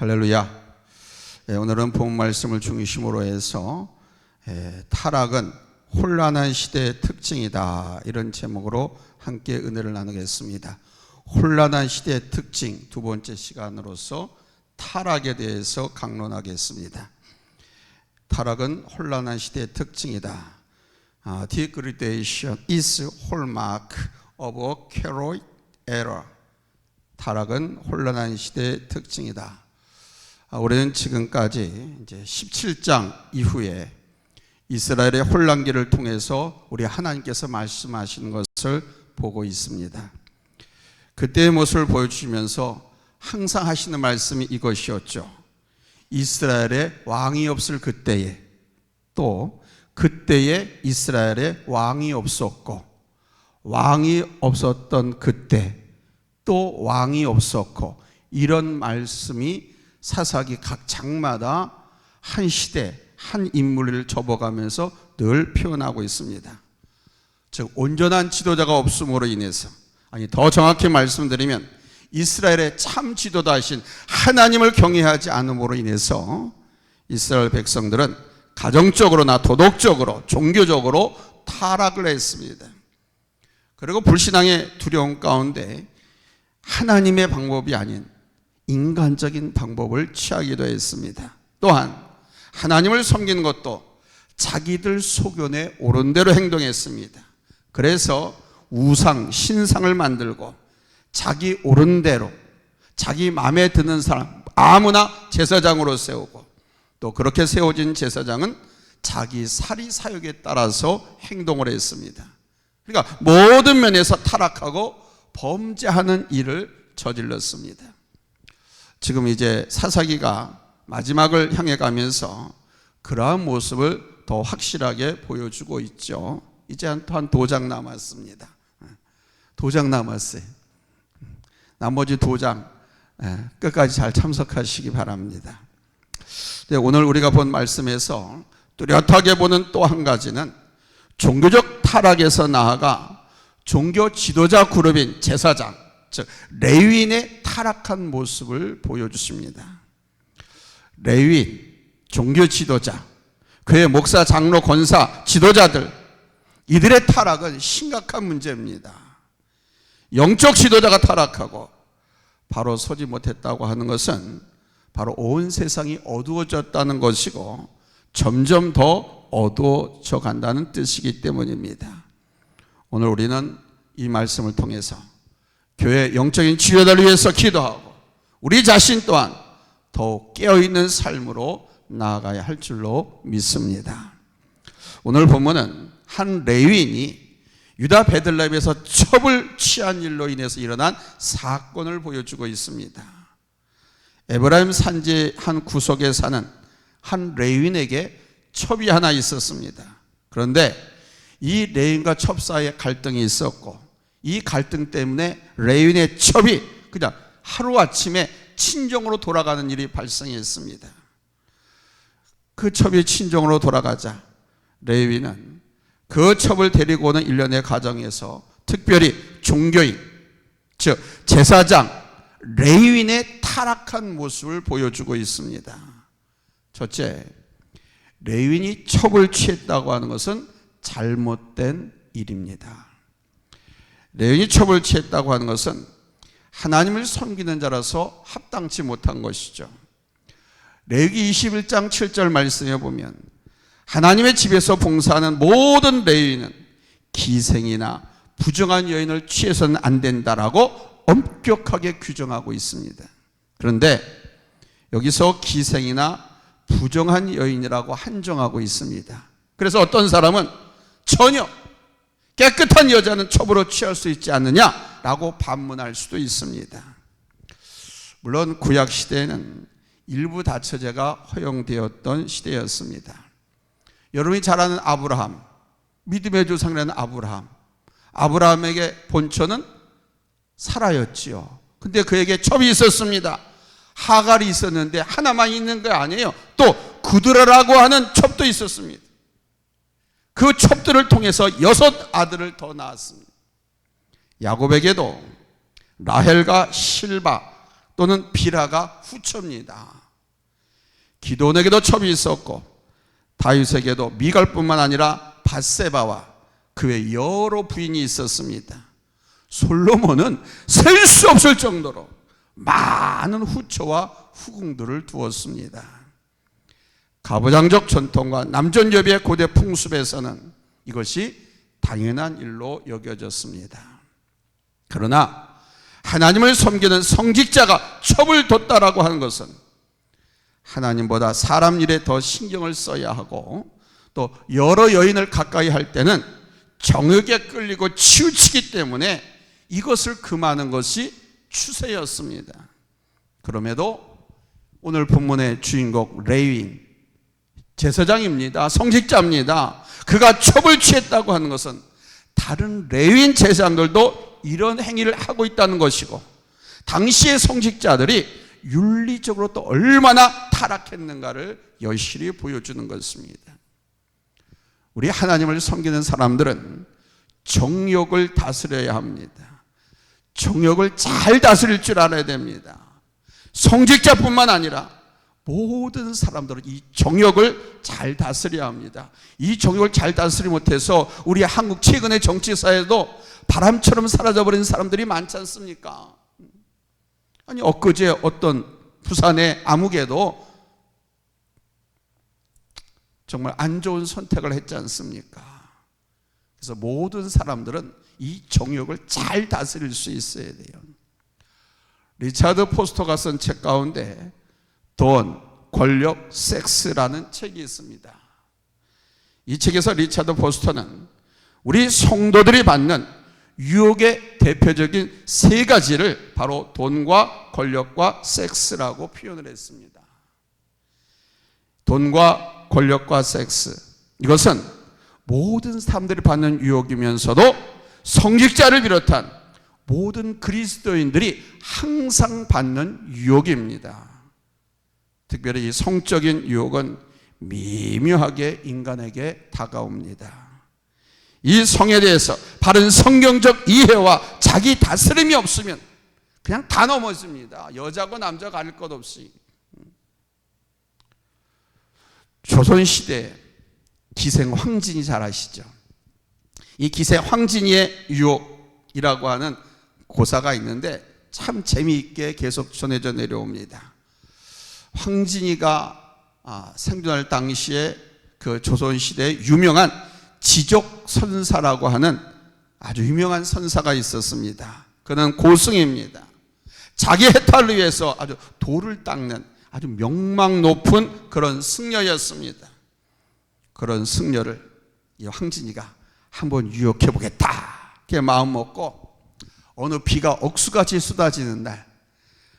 할렐루야. 오늘은 본 말씀을 중심으로 해서 타락은 혼란한 시대의 특징이다, 이런 제목으로 함께 은혜를 나누겠습니다. 혼란한 시대의 특징, 두 번째 시간으로서 타락에 대해서 강론하겠습니다. 타락은 혼란한 시대의 특징이다. Degradation is hallmark of a chaotic era. 타락은 혼란한 시대의 특징이다. 우리는 지금까지 이제 17장 이후에 이스라엘의 혼란기를 통해서 우리 하나님께서 말씀하시는 것을 보고 있습니다. 그때의 모습을 보여주시면서 항상 하시는 말씀이 이것이었죠. 이스라엘의 왕이 없을 그때에, 또 그때에 이스라엘의 왕이 없었고, 왕이 없었던 그때 또 왕이 없었고, 이런 말씀이 사사기 각 장마다 한 시대, 한 인물을 접어가면서 늘 표현하고 있습니다. 즉 온전한 지도자가 없음으로 인해서, 더 정확히 말씀드리면 이스라엘의 참 지도자이신 하나님을 경외하지 않음으로 인해서 이스라엘 백성들은 가정적으로나 도덕적으로, 종교적으로 타락을 했습니다. 그리고 불신앙의 두려움 가운데 하나님의 방법이 아닌 인간적인 방법을 취하기도 했습니다. 또한 하나님을 섬기는 것도 자기들 소견에 옳은 대로 행동했습니다. 그래서 우상, 신상을 만들고 자기 옳은 대로, 자기 마음에 드는 사람 아무나 제사장으로 세우고, 또 그렇게 세워진 제사장은 자기 사리 사욕에 따라서 행동을 했습니다. 그러니까 모든 면에서 타락하고 범죄하는 일을 저질렀습니다. 지금 이제 사사기가 마지막을 향해 가면서 그러한 모습을 더 확실하게 보여주고 있죠. 이제 한 2장 남았습니다. 2장 남았어요. 나머지 2장 끝까지 잘 참석하시기 바랍니다. 오늘 우리가 본 말씀에서 뚜렷하게 보는 또 한 가지는 종교적 타락에서 나아가 종교 지도자 그룹인 제사장, 즉 레위인의 타락한 모습을 보여주십니다. 레위인, 종교 지도자, 교회 목사, 장로, 권사, 지도자들, 이들의 타락은 심각한 문제입니다. 영적 지도자가 타락하고 바로 서지 못했다고 하는 것은 바로 온 세상이 어두워졌다는 것이고 점점 더 어두워져 간다는 뜻이기 때문입니다. 오늘 우리는 이 말씀을 통해서 교회 영적인 지도자를 위해서 기도하고 우리 자신 또한 더욱 깨어있는 삶으로 나아가야 할 줄로 믿습니다. 오늘 본문은 한 레위인이 유다 베들레헴에서 첩을 취한 일로 인해서 일어난 사건을 보여주고 있습니다. 에브라임 산지 한 구석에 사는 한 레위인에게 첩이 하나 있었습니다. 그런데 이 레위인과 첩 사이에 갈등이 있었고, 이 갈등 때문에 레위인의 첩이 그냥 하루아침에 친정으로 돌아가는 일이 발생했습니다. 그 첩이 친정으로 돌아가자 레위인은 그 첩을 데리고 오는 일련의 과정에서 특별히 종교인, 즉 제사장, 레위인의 타락한 모습을 보여주고 있습니다. 첫째, 레위인이 첩을 취했다고 하는 것은 잘못된 일입니다. 레위인이 첩을 취했다고 하는 것은 하나님을 섬기는 자라서 합당치 못한 것이죠. 레위기 21장 7절 말씀에 보면 하나님의 집에서 봉사하는 모든 레위인은 기생이나 부정한 여인을 취해서는 안 된다라고 엄격하게 규정하고 있습니다. 그런데 여기서 기생이나 부정한 여인이라고 한정하고 있습니다. 그래서 어떤 사람은 전혀 깨끗한 여자는 첩으로 취할 수 있지 않느냐라고 반문할 수도 있습니다. 물론 구약 시대에는 일부 다처제가 허용되었던 시대였습니다. 여러분이 잘 아는 아브라함, 믿음의 조상이라는 아브라함에게 본처는 사라였지요. 근데 그에게 첩이 있었습니다. 하갈이 있었는데 하나만 있는 거 아니에요. 또 구드라라고 하는 첩도 있었습니다. 그 첩들을 통해서 6 아들을 더 낳았습니다. 야곱에게도 라헬과 실바, 또는 비라가 후처입니다. 기도원에게도 첩이 있었고 다윗에게도 미갈뿐만 아니라 밧세바와 그 외 여러 부인이 있었습니다. 솔로몬은 셀 수 없을 정도로 많은 후처와 후궁들을 두었습니다. 가부장적 전통과 남존여비의 고대 풍습에서는 이것이 당연한 일로 여겨졌습니다. 그러나 하나님을 섬기는 성직자가 첩을 뒀다라고 하는 것은 하나님보다 사람 일에 더 신경을 써야 하고 또 여러 여인을 가까이 할 때는 정욕에 끌리고 치우치기 때문에 이것을 금하는 것이 추세였습니다. 그럼에도 오늘 본문의 주인공 레위인 제사장입니다. 성직자입니다. 그가 첩을 취했다고 하는 것은 다른 레위인 제사장들도 이런 행위를 하고 있다는 것이고 당시의 성직자들이 윤리적으로 또 얼마나 타락했는가를 여실히 보여주는 것입니다. 우리 하나님을 섬기는 사람들은 정욕을 다스려야 합니다. 정욕을 잘 다스릴 줄 알아야 됩니다. 성직자뿐만 아니라 모든 사람들은 이 정욕을 잘 다스려야 합니다. 이 정욕을 잘 다스리지 못해서 우리 한국 최근의 정치사회도 바람처럼 사라져버린 사람들이 많지 않습니까? 아니 엊그제 어떤 부산의 아무개도 정말 안 좋은 선택을 했지 않습니까? 그래서 모든 사람들은 이 정욕을 잘 다스릴 수 있어야 돼요. 리차드 포스터가 쓴 책 가운데 돈, 권력, 섹스라는 책이 있습니다. 이 책에서 리차드 포스터는 우리 성도들이 받는 유혹의 대표적인 세 가지를 바로 돈과 권력과 섹스라고 표현을 했습니다. 돈과 권력과 섹스, 이것은 모든 사람들이 받는 유혹이면서도 성직자를 비롯한 모든 그리스도인들이 항상 받는 유혹입니다. 특별히 이 성적인 유혹은 미묘하게 인간에게 다가옵니다. 이 성에 대해서 바른 성경적 이해와 자기 다스림이 없으면 그냥 다 넘어집니다. 여자고 남자 가릴 것 없이. 조선시대 기생 황진이 잘 아시죠? 이 기생 황진이의 유혹이라고 하는 고사가 있는데 참 재미있게 계속 전해져 내려옵니다. 황진이가 생존할 당시에 그 조선시대의 유명한 지족선사라고 하는 아주 유명한 선사가 있었습니다. 그는 고승입니다. 자기 해탈을 위해서 아주 돌을 닦는 아주 명망 높은 그런 승려였습니다. 그런 승려를 이 황진이가 한번 유혹해 보겠다 이렇게 마음 먹고 어느 비가 억수같이 쏟아지는 날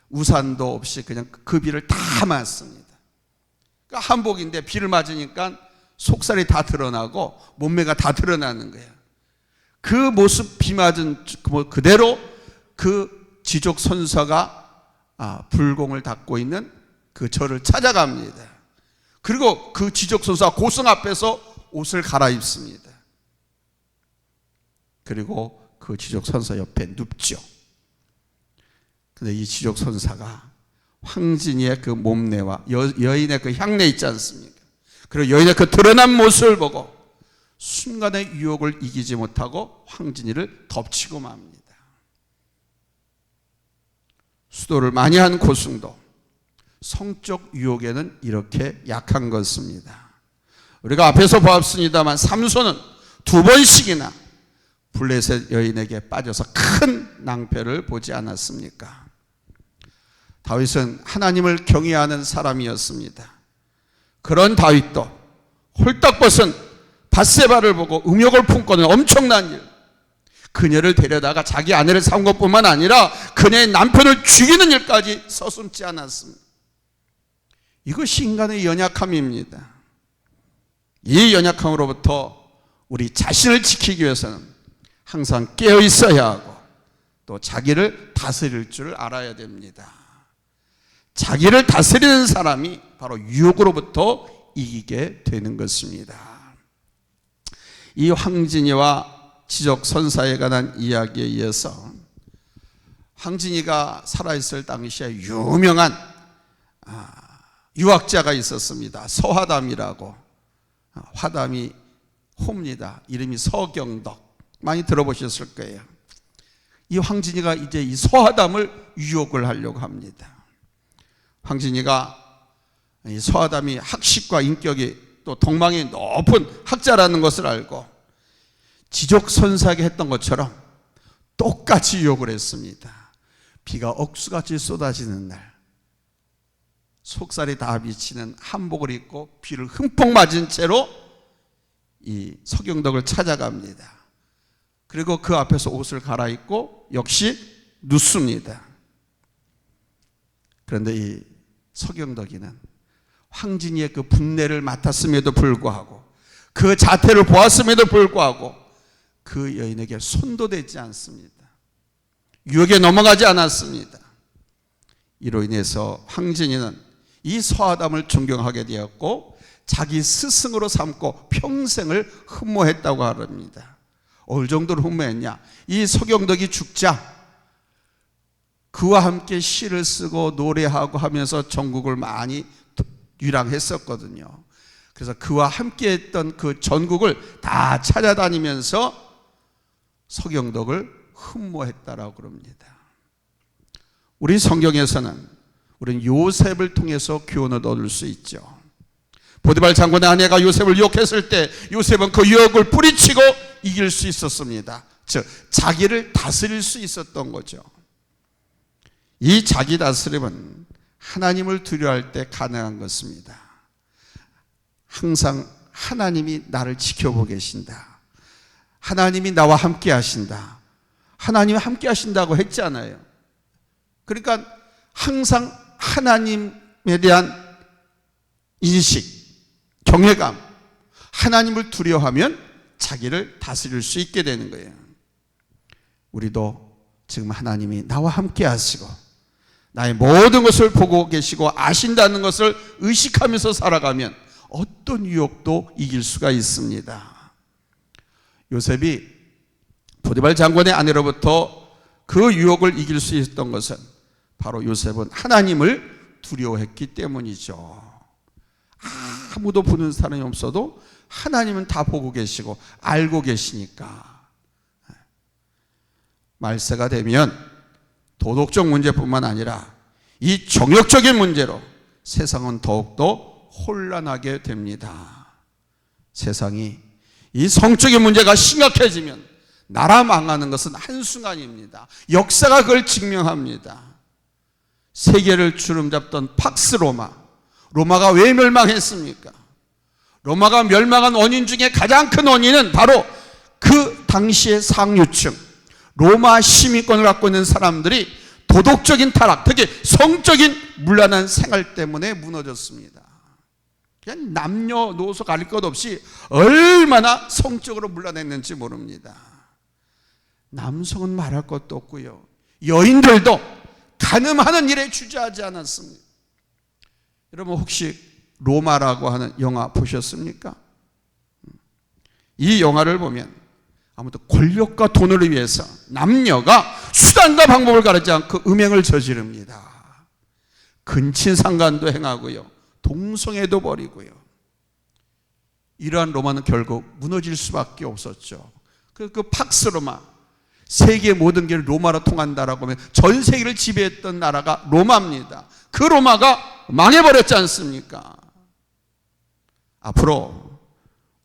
우산도 없이 그냥 그 비를 다 맞습니다. 그러니까 한복인데 비를 맞으니까 속살이 다 드러나고 몸매가 다 드러나는 거예요. 그 모습 비 맞은 그대로 그 지족 선사가 불공을 닦고 있는 그 절을 찾아갑니다. 그리고 그 지족 선사 고승 앞에서 옷을 갈아입습니다. 그리고 그 지족 선사 옆에 눕죠. 근데 이 지족 선사가 황진이의 그 몸매와 여인의 그 향내 있지 않습니까? 그리고 여인의 그 드러난 모습을 보고 순간의 유혹을 이기지 못하고 황진이를 덮치고 맙니다. 수도를 많이 한 고승도 성적 유혹에는 이렇게 약한 것입니다. 우리가 앞에서 보았습니다만 삼손은 2번씩이나 블레셋 여인에게 빠져서 큰 낭패를 보지 않았습니까? 다윗은 하나님을 경외하는 사람이었습니다. 그런 다윗도 홀딱 벗은 밧세바를 보고 음욕을 품고는 엄청난 일, 그녀를 데려다가 자기 아내를 삼은 것뿐만 아니라 그녀의 남편을 죽이는 일까지 서슴지 않았습니다. 이것이 인간의 연약함입니다. 이 연약함으로부터 우리 자신을 지키기 위해서는 항상 깨어 있어야 하고 또 자기를 다스릴 줄 알아야 됩니다. 자기를 다스리는 사람이 바로 유혹으로부터 이기게 되는 것입니다. 이 황진이와 지족 선사에 관한 이야기에 의해서 황진이가 살아있을 당시에 유명한 유학자가 있었습니다. 서화담이라고. 화담이 호입니다. 이름이 서경덕. 많이 들어보셨을 거예요. 이 황진이가 이제 이 서화담을 유혹을 하려고 합니다. 황진이가 이 서화담이 학식과 인격이 또 덕망이 높은 학자라는 것을 알고 지족선사하게 했던 것처럼 똑같이 유혹을 했습니다. 비가 억수같이 쏟아지는 날, 속살이 다 비치는 한복을 입고 비를 흠뻑 맞은 채로 이 서경덕을 찾아갑니다. 그리고 그 앞에서 옷을 갈아입고 역시 눕습니다. 그런데 이 서경덕이는 황진이의 그 분내를 맡았음에도 불구하고, 그 자태를 보았음에도 불구하고 그 여인에게 손도 대지 않습니다. 유혹에 넘어가지 않았습니다. 이로 인해서 황진이는 이 서화담을 존경하게 되었고 자기 스승으로 삼고 평생을 흠모했다고 합니다. 어느 정도로 흠모했냐? 이 서경덕이 죽자 그와 함께 시를 쓰고 노래하고 하면서 전국을 많이 유랑했었거든요. 그래서 그와 함께 했던 그 전국을 다 찾아다니면서 서경덕을 흠모했다라고 그럽니다. 우리 성경에서는 우리는 요셉을 통해서 교훈을 얻을 수 있죠. 보디발 장군의 아내가 요셉을 유혹했을 때 요셉은 그 유혹을 뿌리치고 이길 수 있었습니다. 즉 자기를 다스릴 수 있었던 거죠. 이 자기 다스림은 하나님을 두려워할 때 가능한 것입니다. 항상 하나님이 나를 지켜보고 계신다. 하나님이 나와 함께 하신다. 하나님이 함께 하신다고 했잖아요. 그러니까 항상 하나님에 대한 인식, 경외감, 하나님을 두려워하면 자기를 다스릴 수 있게 되는 거예요. 우리도 지금 하나님이 나와 함께 하시고 나의 모든 것을 보고 계시고 아신다는 것을 의식하면서 살아가면 어떤 유혹도 이길 수가 있습니다. 요셉이 보디발 장군의 아내로부터 그 유혹을 이길 수 있었던 것은 바로 요셉은 하나님을 두려워했기 때문이죠. 아무도 보는 사람이 없어도 하나님은 다 보고 계시고 알고 계시니까. 말세가 되면 도덕적 문제뿐만 아니라 이 정욕적인 문제로 세상은 더욱더 혼란하게 됩니다. 세상이 이 성적인 문제가 심각해지면 나라 망하는 것은 한순간입니다. 역사가 그걸 증명합니다. 세계를 주름잡던 팍스 로마가 왜 멸망했습니까? 로마가 멸망한 원인 중에 가장 큰 원인은 바로 그 당시의 상류층, 로마 시민권을 갖고 있는 사람들이 도덕적인 타락, 특히 성적인 문란한 생활 때문에 무너졌습니다. 그냥 남녀노소 가릴 것 없이 얼마나 성적으로 문란했는지 모릅니다. 남성은 말할 것도 없고요. 여인들도 가늠하는 일에 주저하지 않았습니다. 여러분 혹시 로마라고 하는 영화 보셨습니까? 이 영화를 보면 아무튼 권력과 돈을 위해서 남녀가 수단과 방법을 가리지 않고 음행을 저지릅니다. 근친상간도 행하고요. 동성애도 벌이고요. 이러한 로마는 결국 무너질 수밖에 없었죠. 그 팍스 로마, 세계 모든 게 로마로 통한다라고 하면 전 세계를 지배했던 나라가 로마입니다. 그 로마가 망해버렸지 않습니까? 앞으로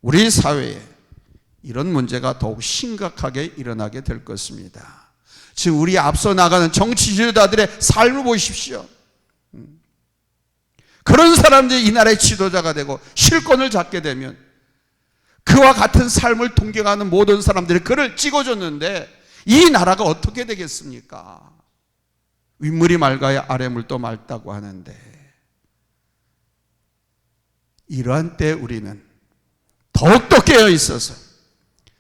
우리 사회에 이런 문제가 더욱 심각하게 일어나게 될 것입니다. 지금 우리 앞서 나가는 정치 지도자들의 삶을 보십시오. 그런 사람들이 이 나라의 지도자가 되고 실권을 잡게 되면 그와 같은 삶을 동경하는 모든 사람들이 그를 찍어줬는데 이 나라가 어떻게 되겠습니까? 윗물이 맑아야 아랫물도 맑다고 하는데 이러한 때 우리는 더욱더 깨어 있어서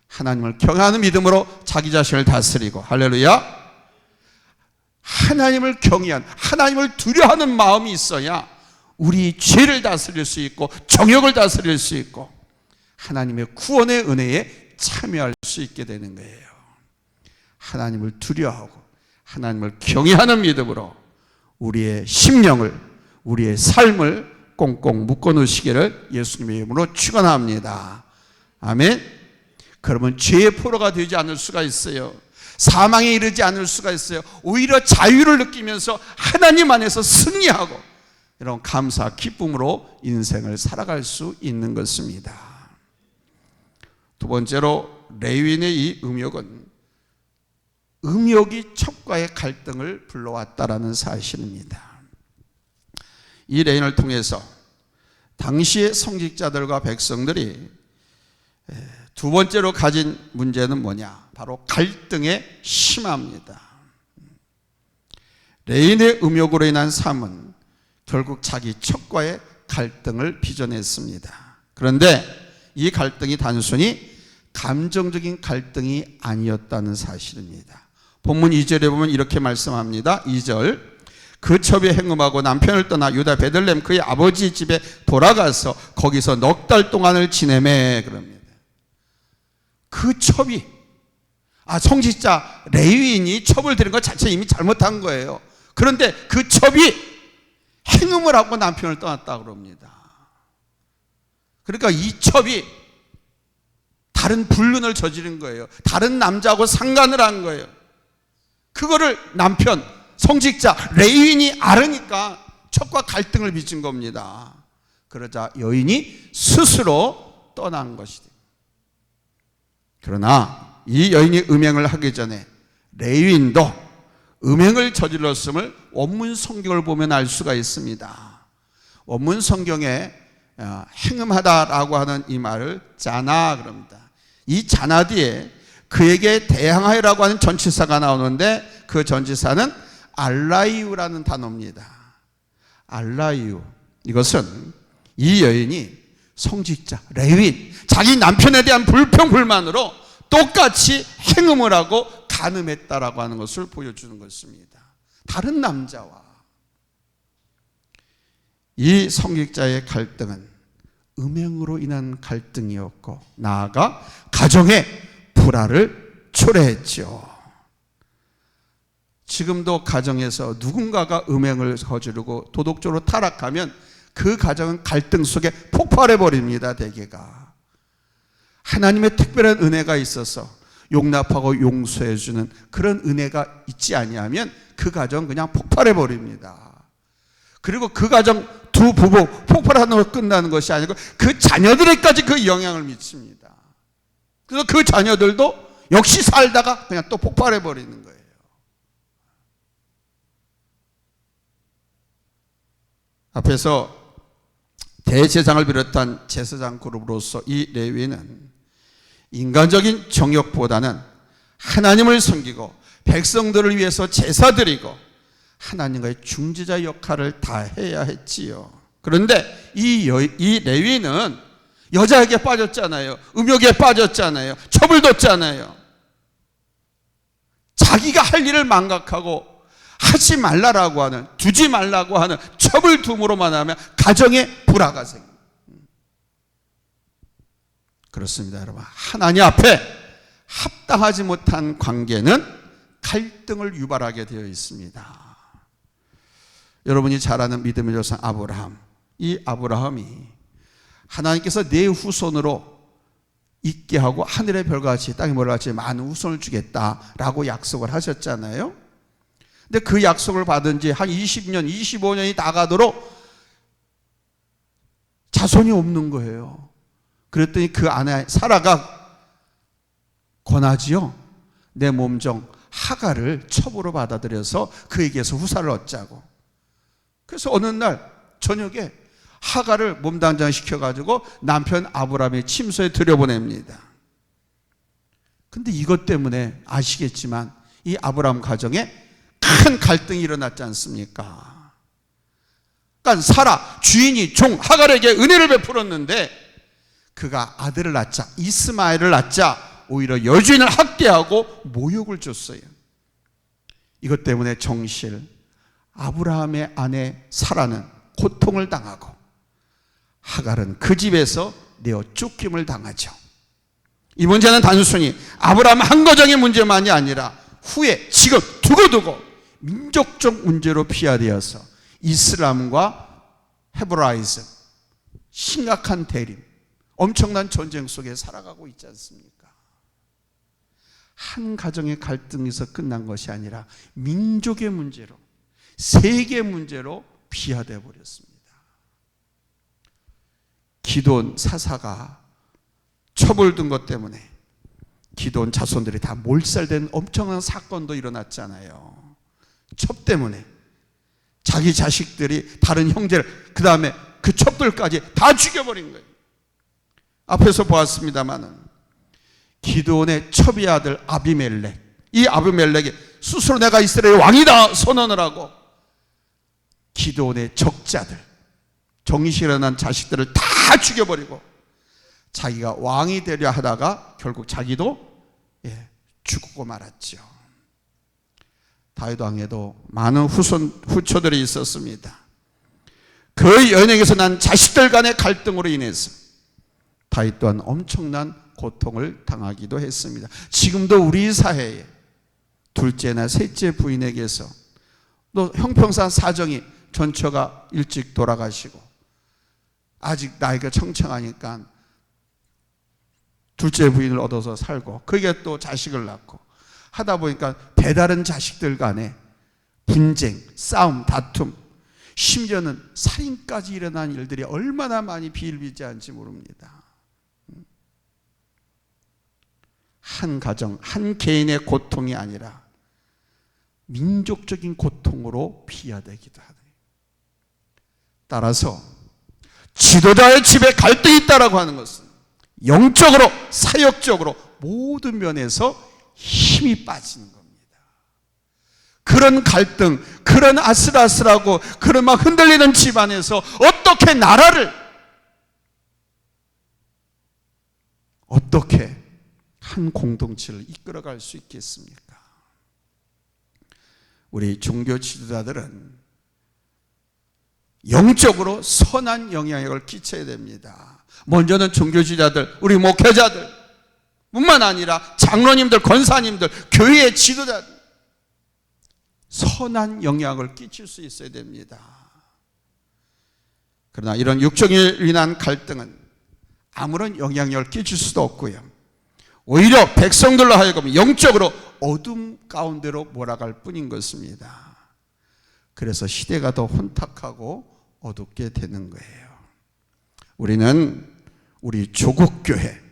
하나님을 경외하는 믿음으로 자기 자신을 다스리고, 할렐루야, 하나님을 경외한, 하나님을 두려워하는 마음이 있어야 우리 죄를 다스릴 수 있고 정욕을 다스릴 수 있고 하나님의 구원의 은혜에 참여할 수 있게 되는 거예요. 하나님을 두려워하고 하나님을 경외하는 믿음으로 우리의 심령을, 우리의 삶을 꽁꽁 묶어 놓으시기를 예수님의 이름으로 축원합니다. 아멘. 그러면 죄의 포로가 되지 않을 수가 있어요. 사망에 이르지 않을 수가 있어요. 오히려 자유를 느끼면서 하나님 안에서 승리하고 이런 감사, 기쁨으로 인생을 살아갈 수 있는 것입니다. 두 번째로 레위인의 이 음욕은 음욕이 첩과의 갈등을 불러왔다라는 사실입니다. 이 레위인을 통해서 당시의 성직자들과 백성들이 두 번째로 가진 문제는 뭐냐? 바로 갈등의 심화입니다. 레위인의 음욕으로 인한 삶은 결국 자기 첩과의 갈등을 빚어냈습니다. 그런데 이 갈등이 단순히 감정적인 갈등이 아니었다는 사실입니다. 본문 2절에 보면 이렇게 말씀합니다. 2절, 그 첩이 행음하고 남편을 떠나 유다 베들레헴 그의 아버지 집에 돌아가서 거기서 넉 달 동안을 지내매 그럽니다. 그 첩이, 성직자 레위인이 첩을 드린 것 자체 이미 잘못한 거예요. 그런데 그 첩이 행음을 하고 남편을 떠났다 그럽니다. 그러니까 이 첩이 다른 불륜을 저지른 거예요. 다른 남자하고 상관을 한 거예요. 그거를 남편, 성직자 레위인이 알으니까 첩과 갈등을 빚은 겁니다. 그러자 여인이 스스로 떠난 것이다. 그러나 이 여인이 음행을 하기 전에 레위인도 음행을 저질렀음을 원문 성경을 보면 알 수가 있습니다. 원문 성경에 행음하다라고 하는 이 말을 자나 그럽니다. 이 자나 뒤에 그에게 대항하여라고 하는 전치사가 나오는데 그 전치사는 알라이유라는 단어입니다. 알라이유, 이것은 이 여인이 성직자 레위인, 자기 남편에 대한 불평불만으로 똑같이 행음을 하고 간음했다라고 하는 것을 보여주는 것입니다. 다른 남자와 이 성직자의 갈등은 음행으로 인한 갈등이었고 나아가 가정의 불화를 초래했죠. 지금도 가정에서 누군가가 음행을 저지르고 도덕적으로 타락하면 그 가정은 갈등 속에 폭발해 버립니다. 대개가 하나님의 특별한 은혜가 있어서 용납하고 용서해 주는 그런 은혜가 있지 아니하면 그 가정 그냥 폭발해 버립니다. 그리고 그 가정 두 부부 폭발하는 걸로 끝나는 것이 아니고 그 자녀들에게까지 그 영향을 미칩니다. 그래서 그 자녀들도 역시 살다가 그냥 또 폭발해 버리는 거예요. 앞에서 대제사장을 비롯한 제사장 그룹으로서 이 레위인은 인간적인 정욕보다는 하나님을 섬기고 백성들을 위해서 제사 드리고 하나님과의 중재자 역할을 다해야 했지요. 그런데 이 레위인은 여자에게 빠졌잖아요. 음욕에 빠졌잖아요. 첩을 뒀잖아요. 자기가 할 일을 망각하고 하지 말라라고 하는, 두지 말라고 하는 첩을 둠으로만 하면 가정에 불화가 생깁니다. 그렇습니다, 여러분. 하나님 앞에 합당하지 못한 관계는 갈등을 유발하게 되어 있습니다. 여러분이 잘 아는 믿음의 조상 아브라함, 이 아브라함이 하나님께서 내 후손으로 있게 하고 하늘의 별같이 땅의 모래같이 많은 후손을 주겠다라고 약속을 하셨잖아요. 근데 그 약속을 받은 지 한 20년, 25년이 다 가도록 자손이 없는 거예요. 그랬더니 그 아내 사라가 권하지요. 내 몸종 하갈을 첩으로 받아들여서 그에게서 후사를 얻자고. 그래서 어느 날 저녁에 하갈을 몸단장 시켜가지고 남편 아브라함의 침소에 들여보냅니다. 근데 이것 때문에 아시겠지만 이 아브라함 가정에 큰 갈등이 일어났지 않습니까? 그러니까 사라 주인이 종 하갈에게 은혜를 베풀었는데 그가 아들을 낳자, 이스마엘을 낳자 오히려 여주인을 학대하고 모욕을 줬어요. 이것 때문에 정실 아브라함의 아내 사라는 고통을 당하고 하갈은 그 집에서 내어 쫓김을 당하죠. 이 문제는 단순히 아브라함 한 가정의 문제만이 아니라 후에 지금 두고두고 민족적 문제로 비화되어서 이슬람과 헤브라이즘, 심각한 대립, 엄청난 전쟁 속에 살아가고 있지 않습니까? 한 가정의 갈등에서 끝난 것이 아니라 민족의 문제로, 세계 문제로 비화되어 버렸습니다. 기드온 사사가 첩을 둔 것 때문에 기드온 자손들이 다 몰살된 엄청난 사건도 일어났잖아요. 첩 때문에 자기 자식들이 다른 형제를, 그 다음에 그 첩들까지 다 죽여버린 거예요. 앞에서 보았습니다마는 기드온의 첩의 아들 아비멜렉, 이 아비멜렉이 스스로 내가 이스라엘의 왕이다 선언을 하고 기드온의 적자들, 정의실에 일어난 자식들을 다 죽여버리고 자기가 왕이 되려 하다가 결국 자기도 죽고 말았죠. 다윗 왕에도 많은 후초들이 있었습니다. 그 연행에서 난 자식들 간의 갈등으로 인해서 다윗 또한 엄청난 고통을 당하기도 했습니다. 지금도 우리 사회에 둘째나 셋째 부인에게서 또 형평상 사정이 전처가 일찍 돌아가시고 아직 나이가 청청하니까 둘째 부인을 얻어서 살고 그게 또 자식을 낳고 하다 보니까 배다른 자식들 간에 분쟁, 싸움, 다툼, 심지어는 살인까지 일어난 일들이 얼마나 많이 비일비재한지 모릅니다. 한 가정, 한 개인의 고통이 아니라 민족적인 고통으로 비화되기도 하네요. 따라서 지도자의 집에 갈등이 있다라고 하는 것은 영적으로, 사역적으로 모든 면에서 힘이 빠지는 겁니다. 그런 갈등, 그런 아슬아슬하고 그런 막 흔들리는 집안에서 어떻게 나라를, 어떻게 한 공동체를 이끌어갈 수 있겠습니까? 우리 종교 지도자들은 영적으로 선한 영향력을 끼쳐야 됩니다. 먼저는 종교 지도자들, 우리 목회자들 뿐만 아니라 장로님들, 권사님들, 교회의 지도자들 선한 영향을 끼칠 수 있어야 됩니다. 그러나 이런 육적으로 인한 갈등은 아무런 영향력을 끼칠 수도 없고요, 오히려 백성들로 하여금 영적으로 어둠 가운데로 몰아갈 뿐인 것입니다. 그래서 시대가 더 혼탁하고 어둡게 되는 거예요. 우리는 우리 조국교회,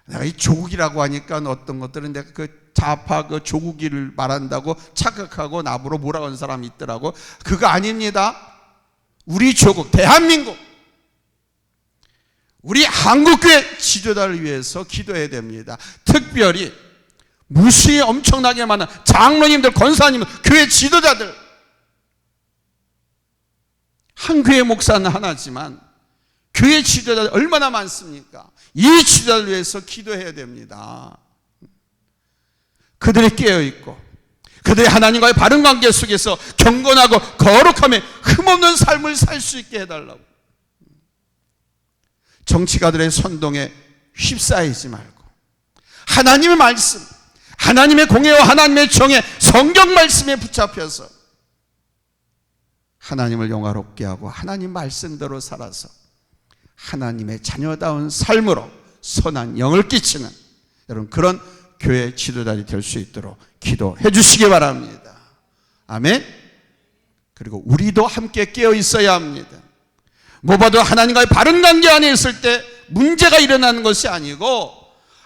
내가 이 조국이라고 하니까 어떤 것들은 내가 그 좌파 그 조국이를 말한다고 착각하고 나보러 몰아간 사람이 있더라고. 그거 아닙니다. 우리 조국, 대한민국, 우리 한국교회 지도자를 위해서 기도해야 됩니다. 특별히 무수히 엄청나게 많은 장로님들, 권사님들, 교회 지도자들, 한 교회 목사는 하나지만 교회 지도자들 얼마나 많습니까? 이 지도자를 위해서 기도해야 됩니다. 그들이 깨어있고 그들이 하나님과의 바른 관계 속에서 경건하고 거룩함에 흠없는 삶을 살 수 있게 해달라고. 정치가들의 선동에 휩싸이지 말고 하나님의 말씀, 하나님의 공예와 하나님의 정의, 성경 말씀에 붙잡혀서 하나님을 영화롭게 하고 하나님 말씀대로 살아서 하나님의 자녀다운 삶으로 선한 영을 끼치는 여러분 그런 교회 지도자들이 될 수 있도록 기도해 주시기 바랍니다. 아멘. 그리고 우리도 함께 깨어 있어야 합니다. 무엇보다 하나님과의 바른 관계 안에 있을 때 문제가 일어나는 것이 아니고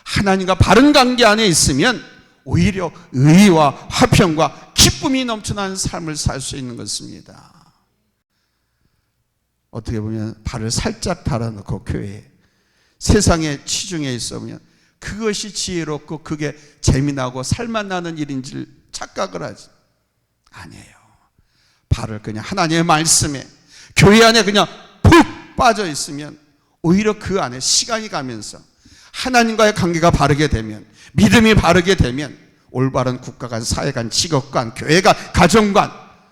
하나님과 바른 관계 안에 있으면 오히려 의와 화평과 기쁨이 넘쳐나는 삶을 살 수 있는 것입니다. 어떻게 보면 발을 살짝 달아놓고 교회에 세상에 치중해 있으면 그것이 지혜롭고 그게 재미나고 살맛나는 일인 줄 착각을 하지. 아니에요. 발을 그냥 하나님의 말씀에 교회 안에 그냥 푹 빠져 있으면 오히려 그 안에 시간이 가면서 하나님과의 관계가 바르게 되면, 믿음이 바르게 되면 올바른 국가관, 사회관, 직업관, 교회관, 가정관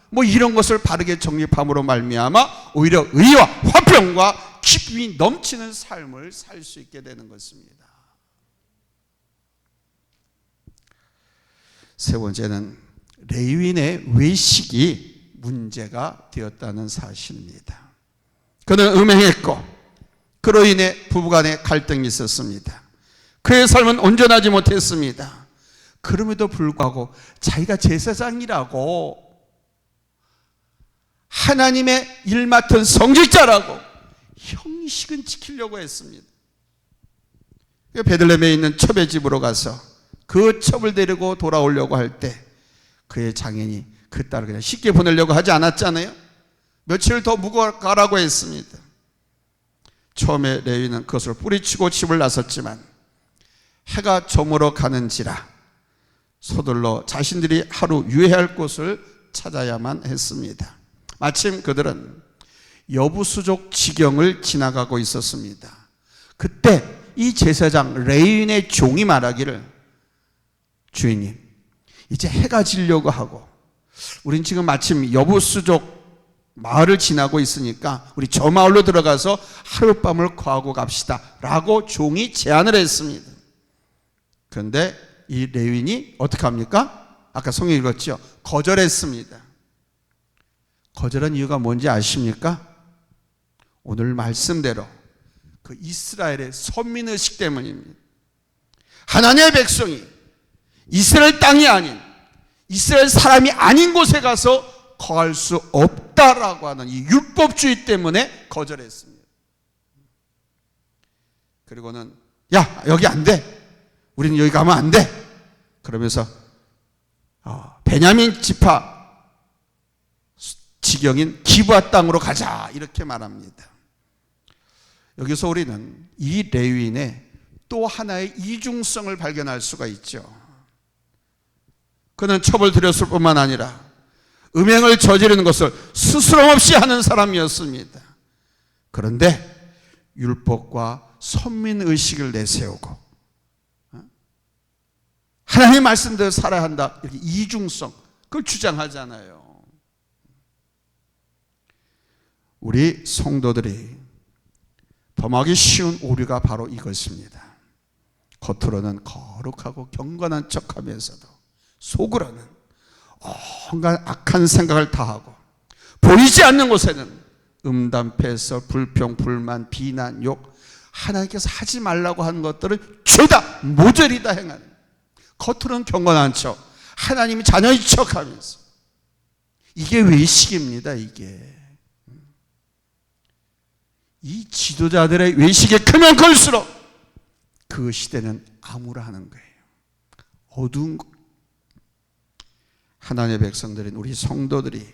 뭐 이런 것을 바르게 정립함으로 말미암아 오히려 의와 화평과 기쁨이 넘치는 삶을 살 수 있게 되는 것입니다. 세 번째는 레위인의 외식이 문제가 되었다는 사실입니다. 그는 음행했고 그로 인해 부부간에 갈등이 있었습니다. 그의 삶은 온전하지 못했습니다. 그럼에도 불구하고 자기가 제사장이라고 하나님의 일 맡은 성직자라고 형식은 지키려고 했습니다. 베들레헴에 있는 첩의 집으로 가서 그 첩을 데리고 돌아오려고 할 때 그의 장인이 그 딸을 그냥 쉽게 보내려고 하지 않았잖아요. 며칠 더 묵어 가라고 했습니다. 처음에 레위는 그것을 뿌리치고 집을 나섰지만 해가 저물어 가는지라 서둘러 자신들이 하루 유해할 곳을 찾아야만 했습니다. 마침 그들은 여부수족 지경을 지나가고 있었습니다. 그때 이 제사장 레위인의 종이 말하기를, 주인님, 이제 해가 지려고 하고 우린 지금 마침 여부수족 마을을 지나고 있으니까 우리 저 마을로 들어가서 하룻밤을 거하고 갑시다 라고 종이 제안을 했습니다. 그런데 이 레위인이 어떻게 합니까? 아까 성경 읽었죠? 거절했습니다. 거절한 이유가 뭔지 아십니까? 오늘 말씀대로 그 이스라엘의 선민의식 때문입니다. 하나님의 백성이 이스라엘 땅이 아닌 이스라엘 사람이 아닌 곳에 가서 거할 수 없다라고 하는 이 율법주의 때문에 거절했습니다. 그리고는 야, 여기 안 돼. 우리는 여기 가면 안 돼. 그러면서 베냐민 지파 지경인 기브아 땅으로 가자 이렇게 말합니다. 여기서 우리는 이 레위인의 또 하나의 이중성을 발견할 수가 있죠. 그는 첩을 들였을 뿐만 아니라 음행을 저지르는 것을 스스럼 없이 하는 사람이었습니다. 그런데 율법과 선민의식을 내세우고 하나님의 말씀대로 살아야 한다, 이렇게 이중성, 그걸 주장하잖아요. 우리 성도들이 범하기 쉬운 오류가 바로 이것입니다. 겉으로는 거룩하고 경건한 척하면서도 속으로는 온갖 악한 생각을 다하고 보이지 않는 곳에는 음담패서 불평, 불만, 비난, 욕, 하나님께서 하지 말라고 하는 것들을 죄다 모조리 다 행하는, 겉으로는 경건한 척, 하나님이 자녀인 척하면서, 이게 외식입니다. 이게 이 지도자들의 외식이 크면 클수록 그 시대는 암울하는 거예요. 어두운 거. 하나님의 백성들인 우리 성도들이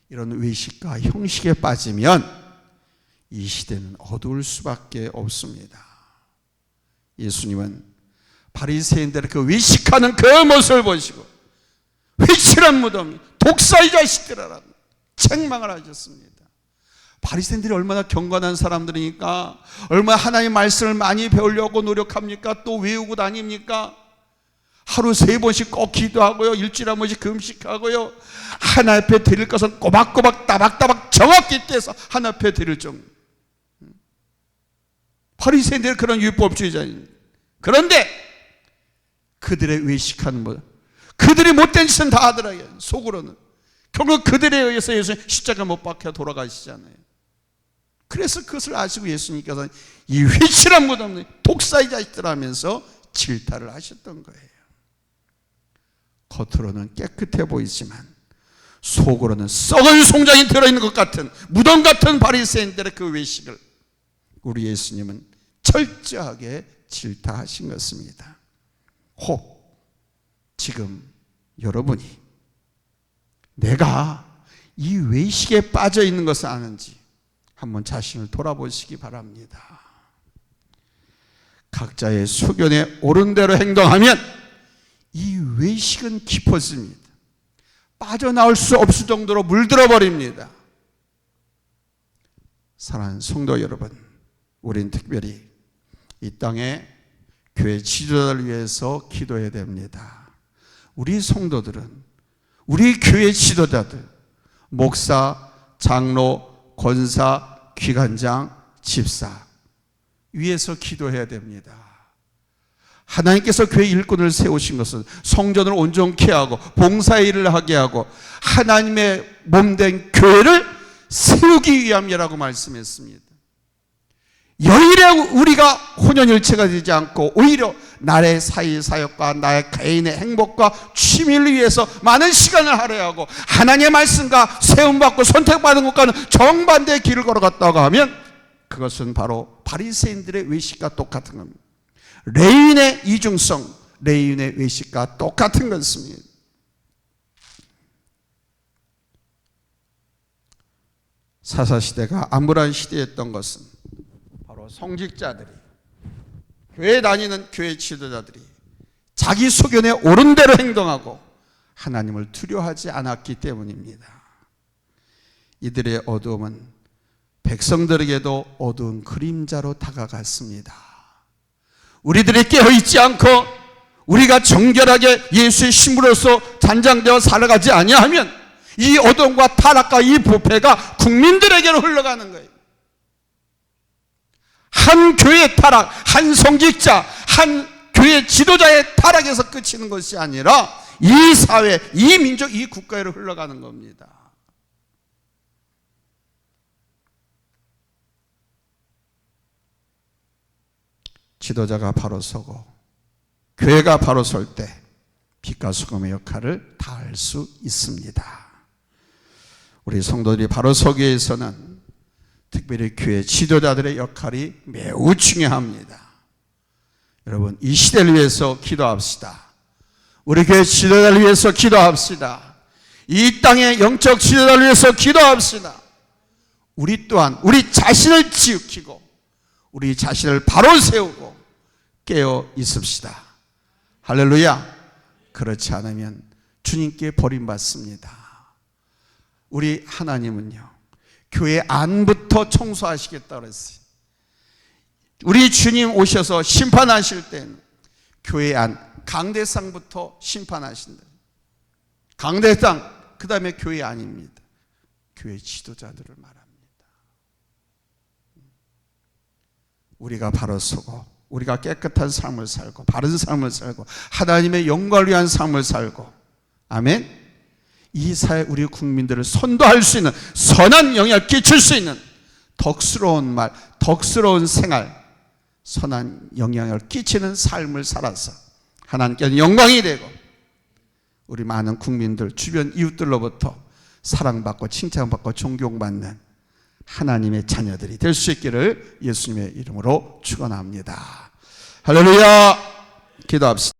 이런 외식과 형식에 빠지면 이 시대는 어두울 수밖에 없습니다. 예수님은 바리새인들의 그 외식하는 그 모습을 보시고 회칠한 무덤이 독사의 자식들아라고 책망을 하셨습니다. 바리새인들이 얼마나 경건한 사람들이니까, 얼마나 하나님의 말씀을 많이 배우려고 노력합니까? 또 외우고 다닙니까? 하루 3번씩 꼭 기도하고요, 일주일에 한 번씩 금식하고요, 하나님 앞에 드릴 것은 꼬박꼬박 따박따박 정확히 떼서 하나님 앞에 드릴 정도. 바리새인들은 그런 율법주의자입니다. 그런데 그들의 외식하는 것, 그들이 못된 짓은 다 하더라고요. 속으로는. 결국 그들에 의해서 예수님 십자가 못 박혀 돌아가시잖아요. 그래서 그것을 아시고 예수님께서는 이 회칠한 무덤, 독사의 자식들 하면서 질타를 하셨던 거예요. 겉으로는 깨끗해 보이지만 속으로는 썩은 송장이 들어있는 것 같은, 무덤 같은 바리새인들의 그 외식을 우리 예수님은 철저하게 질타하신 것입니다. 혹 지금 여러분이 내가 이 외식에 빠져 있는 것을 아는지 한번 자신을 돌아보시기 바랍니다. 각자의 소견에 옳은 대로 행동하면 이 외식은 깊어집니다. 빠져나올 수 없을 정도로 물들어 버립니다. 사랑하는 성도 여러분, 우린 특별히 이 땅에 교회 지도자를 위해서 기도해야 됩니다. 우리 성도들은, 우리 교회 지도자들, 목사, 장로, 권사, 기관장, 집사 위해서 기도해야 됩니다. 하나님께서 교회 일꾼을 세우신 것은 성전을 온전케 하고 봉사의 일을 하게 하고 하나님의 몸된 교회를 세우기 위함이라고 말씀했습니다. 여일에 우리가 혼연일체가 되지 않고 오히려 나의 사회 사역과 나의 개인의 행복과 취미를 위해서 많은 시간을 할애하고 하나님의 말씀과 세움받고 선택받은 것과는 정반대의 길을 걸어갔다고 하면 그것은 바로 바리새인들의 외식과 똑같은 겁니다. 레위인의 이중성, 레위인의 외식과 똑같은 것입니다. 사사시대가 암울한 시대였던 것은 바로 성직자들이, 교회 다니는 교회 지도자들이 자기 소견에 옳은 대로 행동하고 하나님을 두려워하지 않았기 때문입니다. 이들의 어두움은 백성들에게도 어두운 그림자로 다가갔습니다. 우리들이 깨어있지 않고 우리가 정결하게 예수의 신부로서 단장되어 살아가지 아니하면 이 어둠과 타락과 이 부패가 국민들에게로 흘러가는 거예요. 한 교회의 타락, 한 성직자, 한 교회 지도자의 타락에서 그치는 것이 아니라 이 사회, 이 민족, 이 국가로 흘러가는 겁니다. 지도자가 바로 서고 교회가 바로 설 때 빛과 소금의 역할을 다할 수 있습니다. 우리 성도들이 바로 서기 위해서는 특별히 교회 지도자들의 역할이 매우 중요합니다. 여러분, 이 시대를 위해서 기도합시다. 우리 교회 지도자를 위해서 기도합시다. 이 땅의 영적 지도자를 위해서 기도합시다. 우리 또한 우리 자신을 지키고 우리 자신을 바로 세우고 깨어 있읍시다. 할렐루야. 그렇지 않으면 주님께 버림받습니다. 우리 하나님은요, 교회 안부터 청소하시겠다고 그랬어요. 우리 주님 오셔서 심판하실 때는 교회 안, 강대상부터 심판하신다. 강대상, 그 다음에 교회 안입니다. 교회 지도자들을 말합니다. 우리가 바로 서고 우리가 깨끗한 삶을 살고 바른 삶을 살고 하나님의 영광을 위한 삶을 살고, 아멘. 이 사회 우리 국민들을 선도할 수 있는, 선한 영향을 끼칠 수 있는 덕스러운 말, 덕스러운 생활, 선한 영향을 끼치는 삶을 살아서 하나님께는 영광이 되고 우리 많은 국민들, 주변 이웃들로부터 사랑받고 칭찬받고 존경받는 하나님의 자녀들이 될 수 있기를 예수님의 이름으로 축원합니다. 할렐루야. 기도합시다.